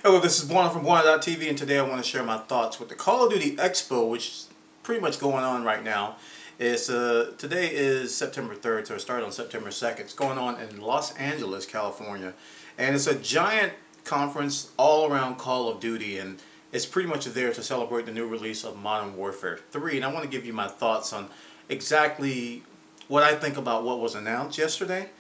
Hello, this is Bwana from Bwana.tv, and today I want to share my thoughts with the Call of Duty Expo, which is pretty much going on right now. Today is September 3rd, so it started on September 2nd. It's going on in Los Angeles, California, and it's a giant conference all around Call of Duty, and it's pretty much there to celebrate the new release of Modern Warfare 3, and I want to give you my thoughts on exactly what I think about what was announced yesterday,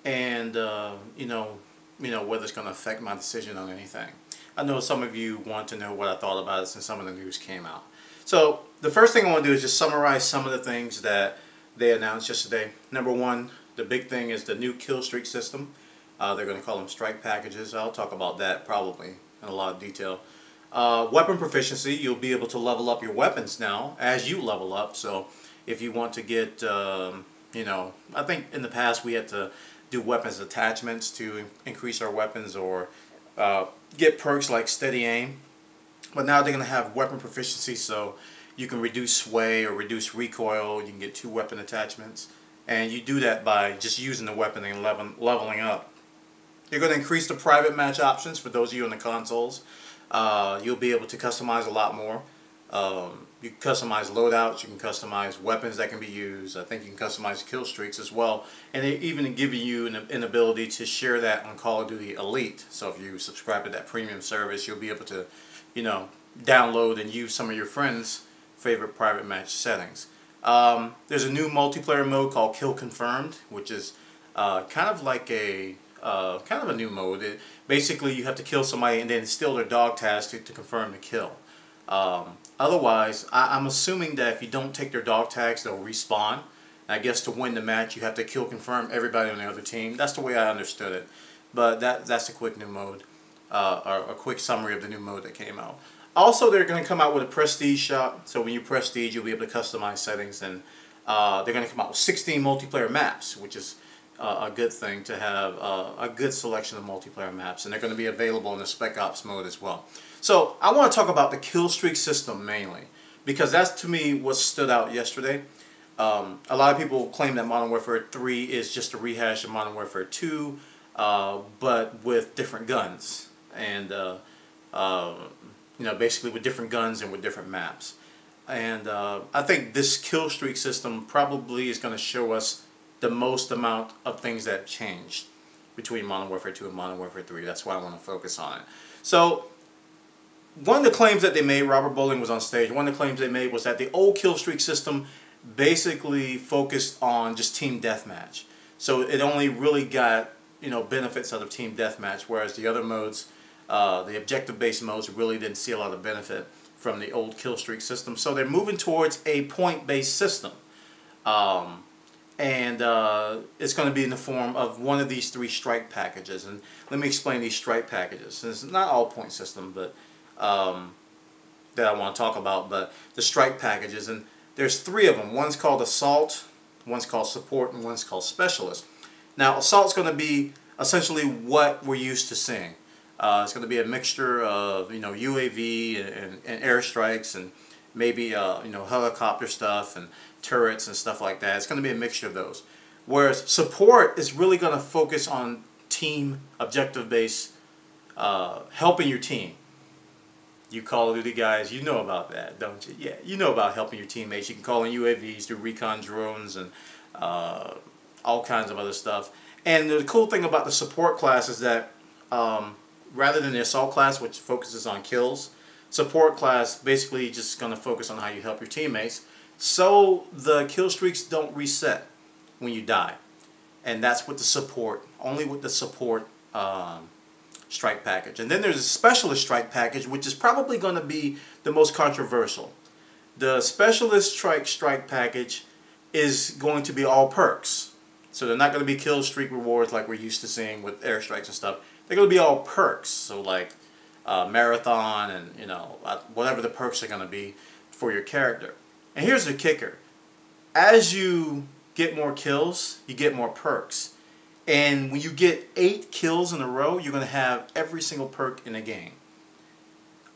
and whether it's going to affect my decision on anything. I know some of you want to know what I thought about it since some of the news came out. So the first thing I want to do is just summarize some of the things that they announced yesterday. Number one, the big thing is the new Killstreak system. They're going to call them strike packages. I'll talk about that probably in a lot of detail. Weapon proficiency, you'll be able to level up your weapons now as you level up. So if you want to get, I think in the past we had to do weapons attachments to increase our weapons or get perks like steady aim, but now they're going to have weapon proficiency, so you can reduce sway or reduce recoil. You can get 2 weapon attachments, and you do that by just using the weapon and leveling up. You're going to increase the private match options for those of you on the consoles. You'll be able to customize a lot more. You can customize loadouts, you can customize weapons that can be used. I think you can customize kill streaks as well, and they even give you an ability to share that on Call of Duty Elite. So if you subscribe to that premium service, you'll be able to, download and use some of your friends' favorite private match settings. There's a new multiplayer mode called Kill Confirmed, which is kind of a new mode. Basically, you have to kill somebody and then steal their dog tags to confirm the kill. Otherwise, I'm assuming that if you don't take their dog tags, they'll respawn. I guess to win the match, you have to kill confirm everybody on the other team. That's the way I understood it. But that's a quick new mode, or a quick summary of the new mode that came out. Also, they're going to come out with a prestige shop. So when you prestige, you'll be able to customize settings, and they're going to come out with 16 multiplayer maps, which is a good thing to have a good selection of multiplayer maps, and they're going to be available in the Spec Ops mode as well. So I want to talk about the Killstreak system mainly, because that's to me what stood out yesterday. A lot of people claim that Modern Warfare 3 is just a rehash of Modern Warfare 2, but with different guns, and basically with different guns and with different maps. And I think this Killstreak system probably is going to show us the most amount of things that changed between Modern Warfare 2 and Modern Warfare 3. That's why I want to focus on it. So one of the claims that they made, Robert Bowling was on stage, one of the claims they made was that the old Killstreak system basically focused on just team deathmatch. So it only really got, benefits out of team deathmatch, whereas the other modes, the objective-based modes, really didn't see a lot of benefit from the old Killstreak system. So they're moving towards a point-based system. It's going to be in the form of one of these 3 strike packages. And let me explain these strike packages. And it's not all point system, but that I want to talk about, but the strike packages. And there's 3 of them. One's called Assault, one's called Support, and one's called Specialist. Now, Assault's going to be essentially what we're used to seeing. It's going to be a mixture of UAV and airstrikes, and maybe helicopter stuff and turrets and stuff like that. It's going to be a mixture of those. Whereas Support is really going to focus on team objective-based, helping your team. You Call of Duty guys, you know about that, don't you? Yeah, you know about helping your teammates. You can call in UAVs, do recon drones, and all kinds of other stuff. And the cool thing about the Support class is that rather than the Assault class, which focuses on kills, Support class basically just going to focus on how you help your teammates, so the kill streaks don't reset when you die. And that's with the Support, only with the Support strike package. And then there's a Specialist strike package, which is probably going to be the most controversial. The Specialist strike package is going to be all perks. So they're not going to be kill streak rewards like we're used to seeing with airstrikes and stuff. They're going to be all perks. So like marathon and whatever the perks are going to be for your character. And here's the kicker: as you get more kills, you get more perks. And when you get 8 kills in a row, you're going to have every single perk in the game.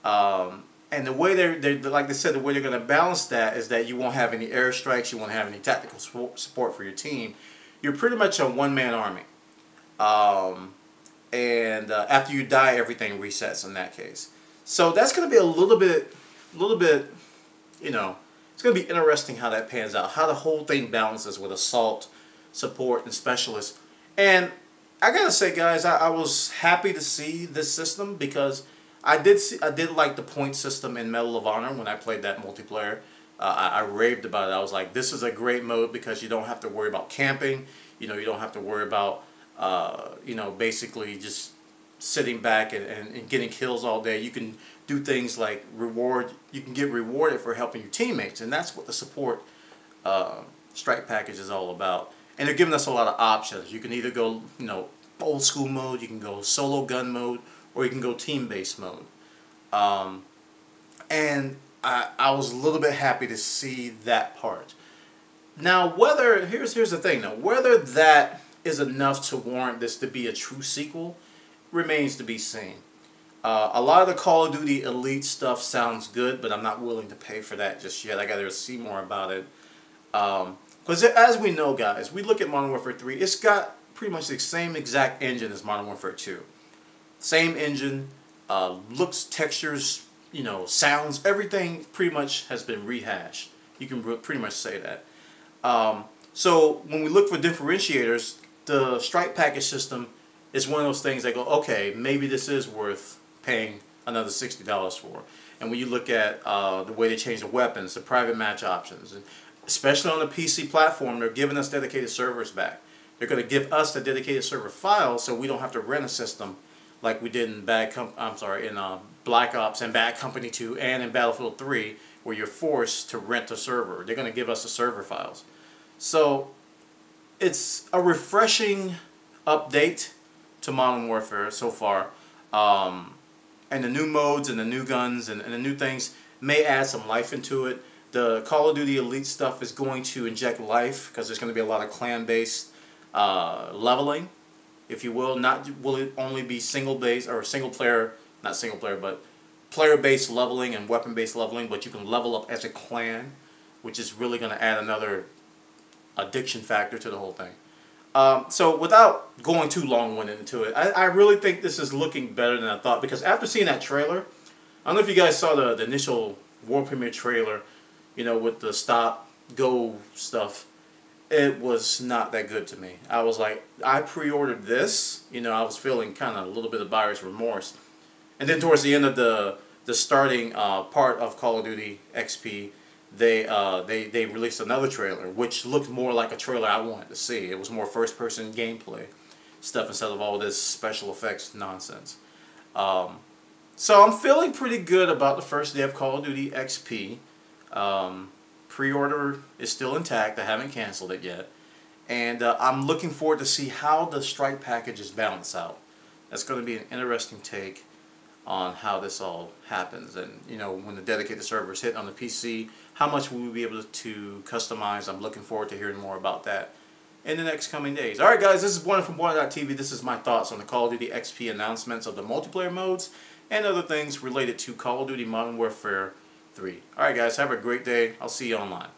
And the way like they said, the way they're going to balance that is that you won't have any airstrikes, you won't have any tactical support for your team. You're pretty much a one-man army. and after you die, everything resets in that case. So that's going to be a little bit, you know, it's going to be interesting how that pans out, how the whole thing balances with assault, support, and specialist. And I gotta say, guys, I was happy to see this system because I did like the point system in Medal of Honor when I played that multiplayer. I raved about it. I was like, this is a great mode because you don't have to worry about camping. You know, you don't have to worry about you know, basically just sitting back and getting kills all day. You can do things like you can get rewarded for helping your teammates, and that's what the support strike package is all about. And they're giving us a lot of options. You can either go, you know, old school mode, you can go solo gun mode, or you can go team-based mode. And I was a little bit happy to see that part. Now, here's the thing though, whether that is enough to warrant this to be a true sequel remains to be seen. A lot of the Call of Duty Elite stuff sounds good, but I'm not willing to pay for that just yet. I gotta see more about it. Because as we know, guys, we look at Modern Warfare 3, it's got pretty much the same exact engine as Modern Warfare 2. Same engine, looks, textures, you know, sounds, everything pretty much has been rehashed. You can pretty much say that. So when we look for differentiators, the strike package system is one of those things that go, okay, maybe this is worth paying another $60 for. And when you look at the way they change the weapons, the private match options, and especially on the PC platform, they're giving us dedicated servers back. They're going to give us the dedicated server files so we don't have to rent a system like we did in Black Ops and Bad Company 2 and in Battlefield 3, where you're forced to rent a server. They're going to give us the server files. So it's a refreshing update to Modern Warfare so far. And the new modes and the new guns and the new things may add some life into it. The Call of Duty Elite stuff is going to inject life because there's going to be a lot of clan-based leveling, if you will. Not will it only be single-based or single-player, not single-player, but player-based leveling and weapon-based leveling, but you can level up as a clan, which is really going to add another addiction factor to the whole thing. So without going too long-winded into it, I really think this is looking better than I thought, because after seeing that trailer, I don't know if you guys saw the initial World Premiere trailer, you know, with the stop, go stuff. It was not that good to me. I was like, I pre-ordered this, you know, I was feeling kind of a little bit of buyer's remorse. And then towards the end of the starting part of Call of Duty XP, they released another trailer, which looked more like a trailer I wanted to see. It was more first-person gameplay stuff instead of all this special effects nonsense. So I'm feeling pretty good about the first day of Call of Duty XP. Pre-order is still intact. I haven't canceled it yet. And I'm looking forward to see how the strike packages balance out. That's going to be an interesting take on how this all happens. And, you know, when the dedicated servers hit on the PC, how much will we be able to customize? I'm looking forward to hearing more about that in the next coming days. Alright guys, this is Bwana from Bwana.tv. This is my thoughts on the Call of Duty XP announcements of the multiplayer modes and other things related to Call of Duty Modern Warfare 3. Alright guys, have a great day. I'll see you online.